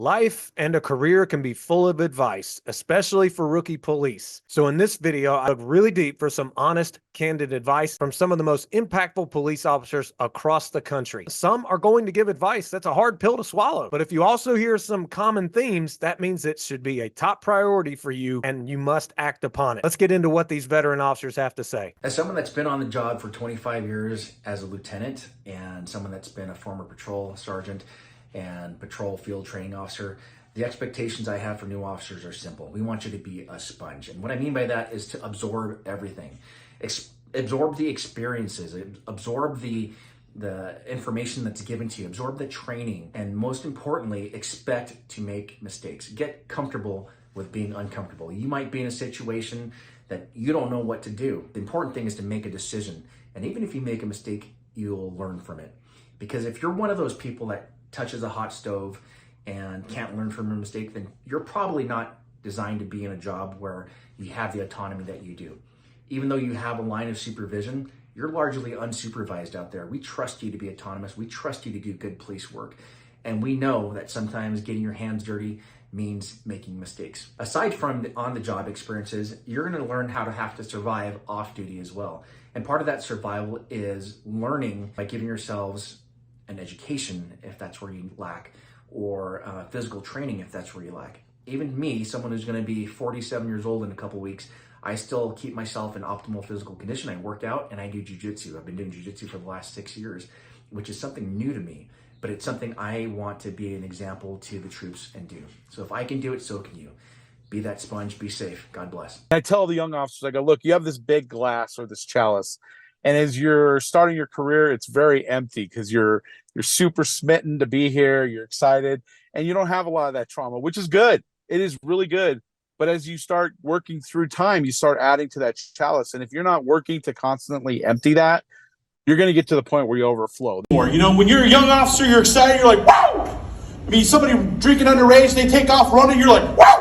Life and a career can be full of advice, especially for rookie police. So in this video, I look really deep for some honest, candid advice from some of the most impactful police officers across the country. Some are going to give advice that's a hard pill to swallow, but if you also hear some common themes, that means it should be a top priority for you and you must act upon it. Let's get into what these veteran officers have to say. As someone that's been on the job for 25 years as a lieutenant and someone that's been a former patrol sergeant and patrol field training officer, the expectations I have for new officers are simple. We want you to be a sponge. And what I mean by that is to absorb everything. Absorb the experiences, absorb the information that's given to you, absorb the training, and most importantly, expect to make mistakes. Get comfortable with being uncomfortable. You might be in a situation that you don't know what to do. The important thing is to make a decision. And even if you make a mistake, you'll learn from it. Because if you're one of those people that touches a hot stove and can't learn from a mistake, then you're probably not designed to be in a job where you have the autonomy that you do. Even though you have a line of supervision, you're largely unsupervised out there. We trust you to be autonomous. We trust you to do good police work. And we know that sometimes getting your hands dirty means making mistakes. Aside from the on-the-job experiences, you're gonna learn how to have to survive off-duty as well. And part of that survival is learning by giving yourselves an education if that's where you lack, or physical training if that's where you lack. Even me, someone who's gonna be 47 years old in a couple weeks, I still keep myself in optimal physical condition. I work out and I do jiu-jitsu. I've been doing jiu-jitsu for the last 6 years, which is something new to me, but it's something I want to be an example to the troops and do. So if I can do it, so can you. Be that sponge, be safe. God bless. I tell the young officers, I go, look, you have this big glass or this chalice, and as you're starting your career, it's very empty because you're super smitten to be here, you're excited, and you don't have a lot of that trauma, which is good. It is really good. But as you start working through time, you start adding to that chalice. And if you're not working to constantly empty that, you're going to get to the point where you overflow. You know, when you're a young officer, you're excited, you're like, wow! I mean, somebody drinking underage, they take off running, you're like, wow!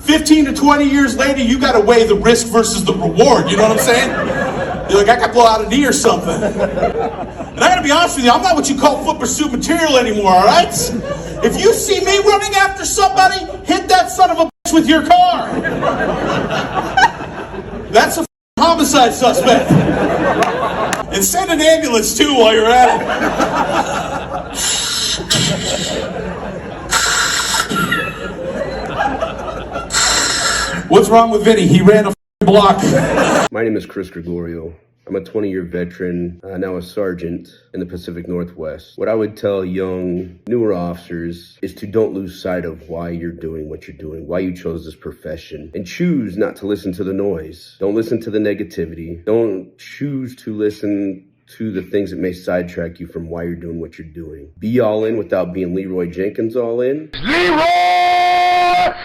15 to 20 years later, you got to weigh the risk versus the reward, you know what I'm saying? You're like, I got to blow out a knee or something. And I got to be honest with you, I'm not what you call foot pursuit material anymore, all right? If you see me running after somebody, hit that son of a bitch with your car. That's a homicide suspect. And send an ambulance too while you're at it. What's wrong with Vinny? He ran a block. My name is Chris Gregorio. I'm a 20-year veteran, now a sergeant in the Pacific Northwest. What I would tell young, newer officers is to don't lose sight of why you're doing what you're doing, why you chose this profession, and choose not to listen to the noise. Don't listen to the negativity. Don't choose to listen to the things that may sidetrack you from why you're doing what you're doing. Be all in without being Leroy Jenkins all in. Leroy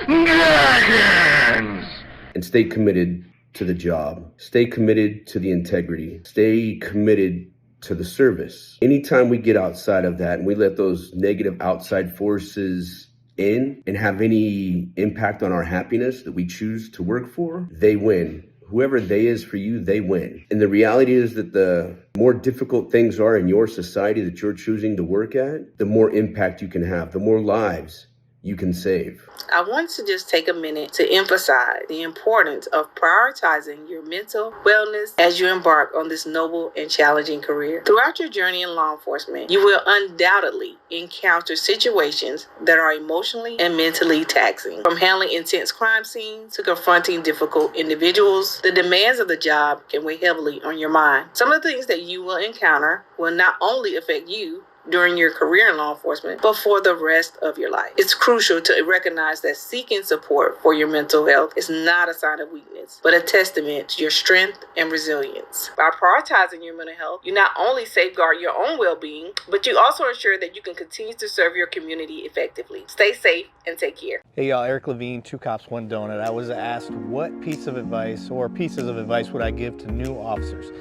Jenkins! And stay committed to the job. Stay committed to the integrity. Stay committed to the service. Anytime we get outside of that and we let those negative outside forces in and have any impact on our happiness that we choose to work for, they win. Whoever they is for you, they win. And the reality is that the more difficult things are in your society that you're choosing to work at, the more impact you can have, the more lives you can save. I want to just take a minute to emphasize the importance of prioritizing your mental wellness as you embark on this noble and challenging career. Throughout your journey in law enforcement, you will undoubtedly encounter situations that are emotionally and mentally taxing. From handling intense crime scenes to confronting difficult individuals, the demands of the job can weigh heavily on your mind. Some of the things that you will encounter will not only affect you during your career in law enforcement, but for the rest of your life. It's crucial to recognize that seeking support for your mental health is not a sign of weakness, but a testament to your strength and resilience. By prioritizing your mental health, you not only safeguard your own well-being, but you also ensure that you can continue to serve your community effectively. Stay safe and take care. Hey y'all, Eric Levine, 2 Cops, 1 Donut. I was asked what piece of advice or pieces of advice would I give to new officers.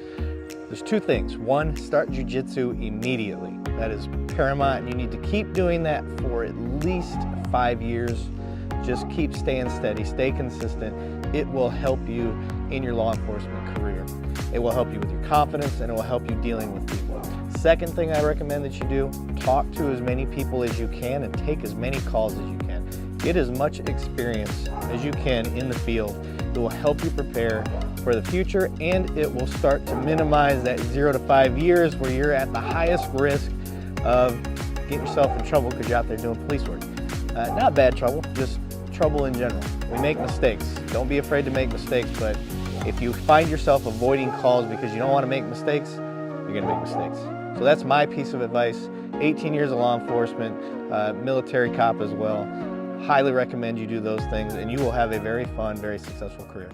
There's 2 things. 1, start jiu-jitsu immediately. That is paramount, and you need to keep doing that for at least 5 years. Just keep staying steady, stay consistent. It will help you in your law enforcement career. It will help you with your confidence, and it will help you dealing with people. second thing I recommend that you do, talk to as many people as you can and take as many calls as you can. Get as much experience as you can in the field. It will help you prepare for the future, and it will start to minimize that 0 to 5 years where you're at the highest risk of getting yourself in trouble because you're out there doing police work. Not bad trouble, just trouble in general. We make mistakes. Don't be afraid to make mistakes, but if you find yourself avoiding calls because you don't want to make mistakes, you're going to make mistakes. So that's my piece of advice. 18 years of law enforcement, military cop as well. Highly recommend you do those things, and you will have a very fun, very successful career.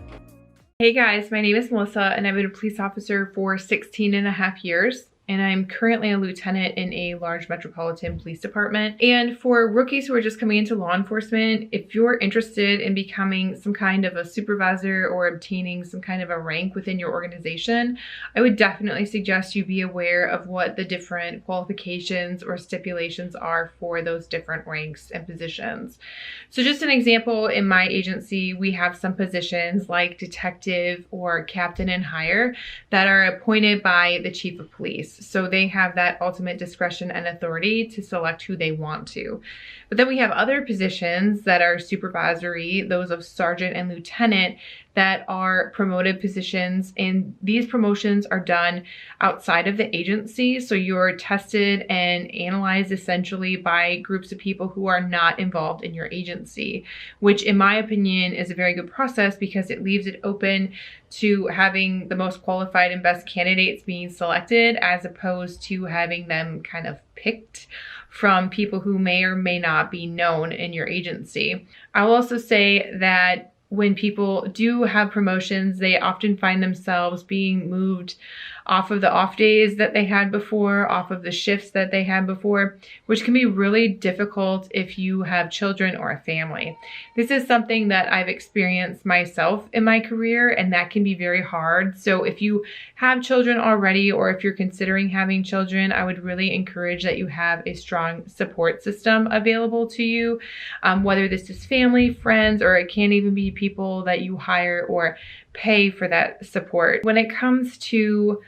Hey guys, my name is Melissa, and I've been a police officer for 16 and a half years. And I'm currently a lieutenant in a large metropolitan police department. And for rookies who are just coming into law enforcement, if you're interested in becoming some kind of a supervisor or obtaining some kind of a rank within your organization, I would definitely suggest you be aware of what the different qualifications or stipulations are for those different ranks and positions. So just an example, in my agency, we have some positions like detective or captain and higher that are appointed by the chief of police. So they have that ultimate discretion and authority to select who they want to. But then we have other positions that are supervisory, those of sergeant and lieutenant, that are promoted positions, and these promotions are done outside of the agency. So you're tested and analyzed essentially by groups of people who are not involved in your agency, which in my opinion is a very good process because it leaves it open to having the most qualified and best candidates being selected as opposed to having them kind of picked from people who may or may not be known in your agency. I'll also say that when people do have promotions, they often find themselves being moved off of the off days that they had before, off of the shifts that they had before, which can be really difficult if you have children or a family. This is something that I've experienced myself in my career, and that can be very hard. So if you have children already, or if you're considering having children, I would really encourage that you have a strong support system available to you, whether this is family, friends, or it can even be people that you hire or pay for that support. When it comes to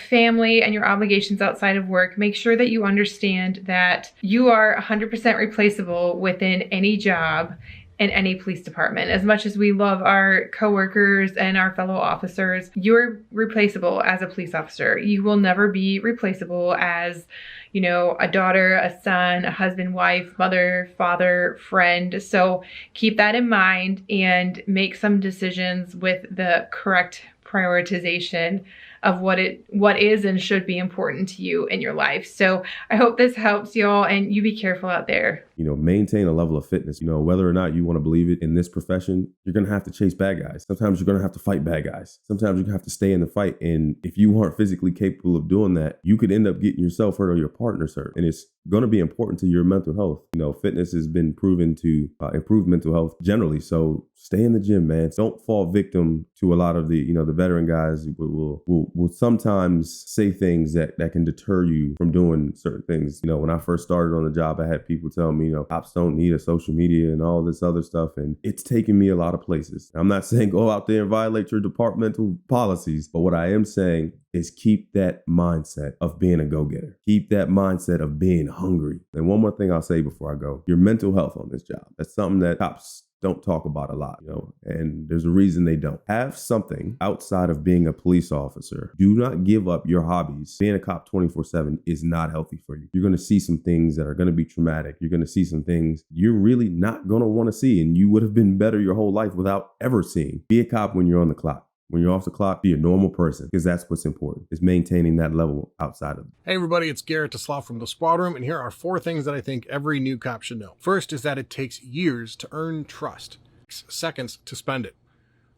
family and your obligations outside of work, make sure that you understand that you are 100% replaceable within any job in any police department. As much as we love our coworkers and our fellow officers, you're replaceable as a police officer. You will never be replaceable as, a daughter, a son, a husband, wife, mother, father, friend. So keep that in mind and make some decisions with the correct prioritization of what is and should be important to you in your life. So I hope this helps y'all, and you be careful out there. Maintain a level of fitness. Whether or not you want to believe it, in this profession, you're going to have to chase bad guys. Sometimes you're going to have to fight bad guys. Sometimes you're going to have to stay in the fight. And if you aren't physically capable of doing that, you could end up getting yourself hurt or your partner's hurt. And it's going to be important to your mental health. Fitness has been proven to improve mental health generally. So stay in the gym, man. Don't fall victim to a lot of the veteran guys who will sometimes say things that can deter you from doing certain things. When I first started on the job, I had people tell me, cops don't need a social media and all this other stuff. And it's taken me a lot of places. I'm not saying go out there and violate your departmental policies, but what I am saying is keep that mindset of being a go-getter. Keep that mindset of being hungry. And one more thing I'll say before I go, your mental health on this job. That's something that cops don't talk about a lot, and there's a reason they don't. Have something outside of being a police officer. Do not give up your hobbies. Being a cop 24/7 is not healthy for you. You're going to see some things that are going to be traumatic. You're going to see some things you're really not going to want to see, and you would have been better your whole life without ever seeing. Be a cop when you're on the clock. When you're off the clock, be a normal person, because that's what's important, is maintaining that level outside of it. Hey everybody, it's Garrett Tesloff from the Squad Room, and here are 4 things that I think every new cop should know. First is that it takes years to earn trust, seconds to spend it.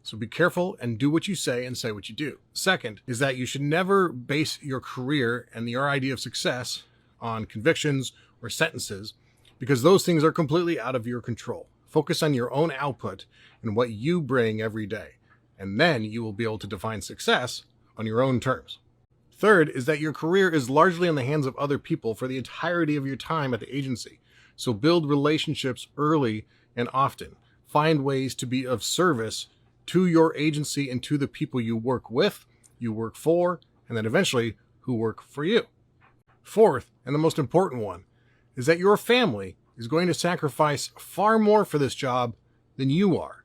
So be careful and do what you say and say what you do. Second is that you should never base your career and your idea of success on convictions or sentences, because those things are completely out of your control. Focus on your own output and what you bring every day, and then you will be able to define success on your own terms. Third is that your career is largely in the hands of other people for the entirety of your time at the agency. So build relationships early and often. Find ways to be of service to your agency and to the people you work with, you work for, and then eventually who work for you. Fourth, and the most important one, is that your family is going to sacrifice far more for this job than you are.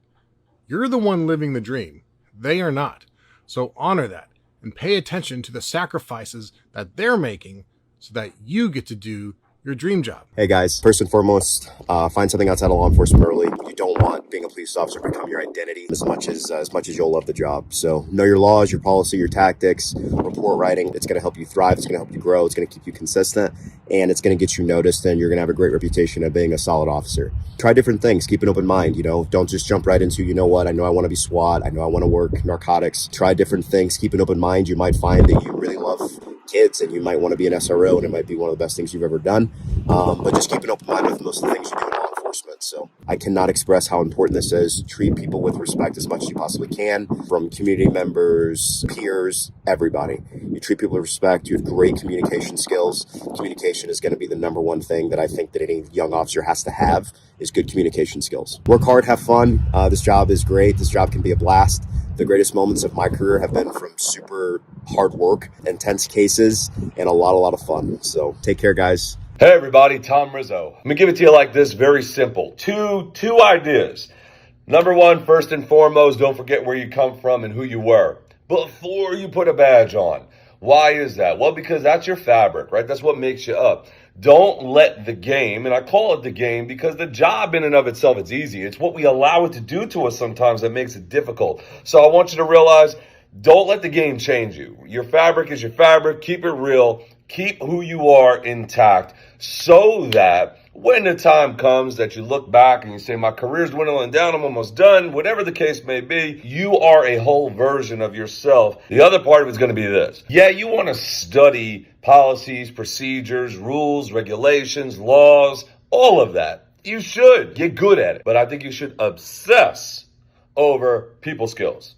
You're the one living the dream. They are not. So honor that and pay attention to the sacrifices that they're making so that you get to do your dream job. Hey guys, first and foremost, find something outside of law enforcement early. You don't want being a police officer to become your identity as much as you'll love the job. So know your laws, your policy, your tactics, report writing. It's going to help you thrive. It's going to help you grow. It's going to keep you consistent, and it's going to get you noticed, and you're going to have a great reputation of being a solid officer. Try different things. Keep an open mind. Don't just jump right into, I know I want to be SWAT. I know I want to work narcotics. Try different things. Keep an open mind. You might find that you really love kids and you might want to be an SRO, and it might be one of the best things you've ever done. But just keep an open mind with most of the things you do in law enforcement. So I cannot express how important this is. Treat people with respect as much as you possibly can, from community members, peers, everybody. You treat people with respect. You have great communication skills. Communication is going to be the number one thing that I think that any young officer has to have, is good communication skills. Work hard, have fun. This job is great. This job can be a blast. The greatest moments of my career have been from super hard work, intense cases, and a lot of fun. So take care, guys. Hey everybody, Tom Rizzo. I'm gonna give it to you like this, very simple. Two ideas. Number one, first and foremost, don't forget where you come from and who you were before you put a badge on. Why is that? Well, because that's your fabric, right? That's what makes you up. Don't let the game, and I call it the game because the job in and of itself is easy. It's what we allow it to do to us sometimes that makes it difficult. So I want you to realize, don't let the game change you. Your fabric is your fabric. Keep it real. Keep who you are intact so that when the time comes that you look back and you say, my career's dwindling down, I'm almost done, whatever the case may be, you are a whole version of yourself. The other part of it's going to be this. Yeah, you want to study policies, procedures, rules, regulations, laws, all of that. You should get good at it. But I think you should obsess over people skills.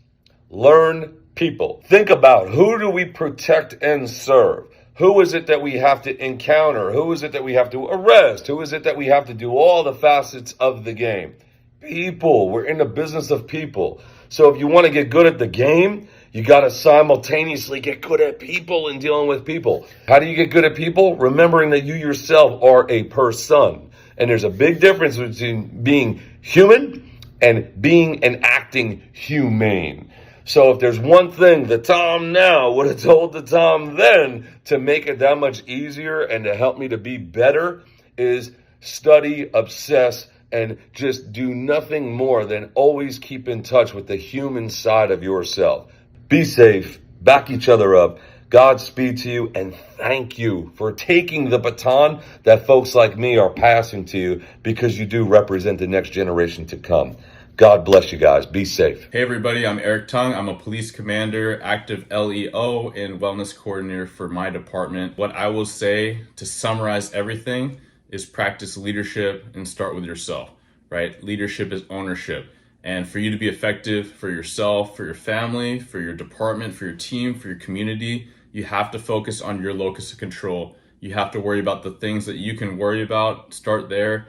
Learn people. Think about, who do we protect and serve? Who is it that we have to encounter? Who is it that we have to arrest? Who is it that we have to do all the facets of the game? People. We're in the business of people. So if you want to get good at the game, you got to simultaneously get good at people and dealing with people. How do you get good at people? Remembering that you yourself are a person. And there's a big difference between being human and being and acting humane. So if there's one thing the Tom now would have told the Tom then to make it that much easier and to help me to be better, is study, obsess, and just do nothing more than always keep in touch with the human side of yourself. Be safe, back each other up. Godspeed to you, and thank you for taking the baton that folks like me are passing to you, because you do represent the next generation to come. God bless you guys. Be safe. Hey everybody, I'm Eric Tung. I'm a police commander, active LEO, and wellness coordinator for my department. What I will say to summarize everything is practice leadership and start with yourself, right? Leadership is ownership. And for you to be effective for yourself, for your family, for your department, for your team, for your community, you have to focus on your locus of control. You have to worry about the things that you can worry about. Start there.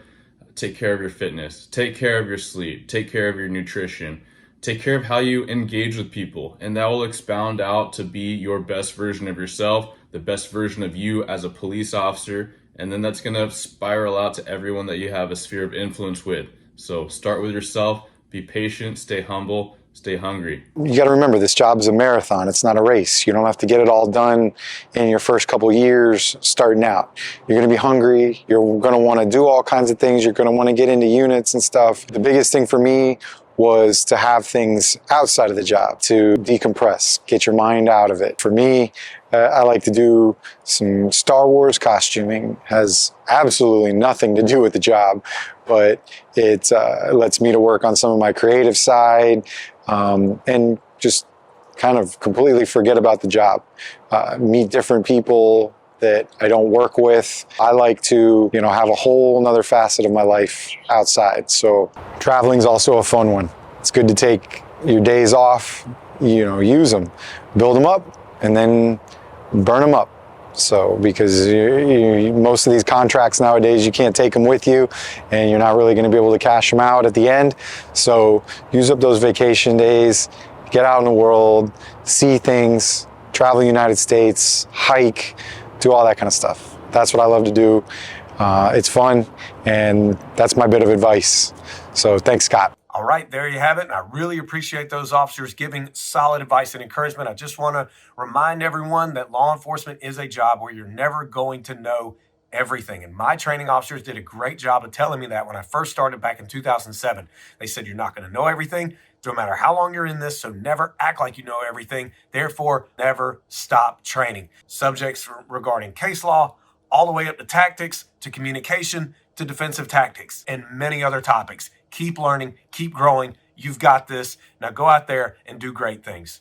Take care of your fitness, take care of your sleep, take care of your nutrition, take care of how you engage with people, and that will expound out to be your best version of yourself, the best version of you as a police officer, and then that's going to spiral out to everyone that you have a sphere of influence with. So start with yourself, be patient, stay humble, stay hungry. You got to remember, this job is a marathon. It's not a race. You don't have to get it all done in your first couple of years starting out. You're going to be hungry. You're going to want to do all kinds of things. You're going to want to get into units and stuff. The biggest thing for me was to have things outside of the job, to decompress, get your mind out of it. For me, I like to do some Star Wars costuming. Has absolutely nothing to do with the job, but it lets me to work on some of my creative side, and just kind of completely forget about the job. Meet different people that I don't work with. I like to, have a whole nother facet of my life outside. So traveling's also a fun one. It's good to take your days off, use them, build them up, and then burn them up. So, because most of these contracts nowadays, you can't take them with you, and you're not really going to be able to cash them out at the end. So use up those vacation days, get out in the world, see things, travel the United States, hike, do all that kind of stuff. That's what I love to do. It's fun, and that's my bit of advice. So thanks, Scott. All right, there you have it. And I really appreciate those officers giving solid advice and encouragement. I just want to remind everyone that law enforcement is a job where you're never going to know everything. And my training officers did a great job of telling me that when I first started back in 2007. They said, you're not going to know everything, no matter how long you're in this, so never act like you know everything. Therefore, never stop training. Subjects regarding case law, all the way up to tactics, to communication, to defensive tactics, and many other topics. Keep learning, keep growing. You've got this. Now go out there and do great things.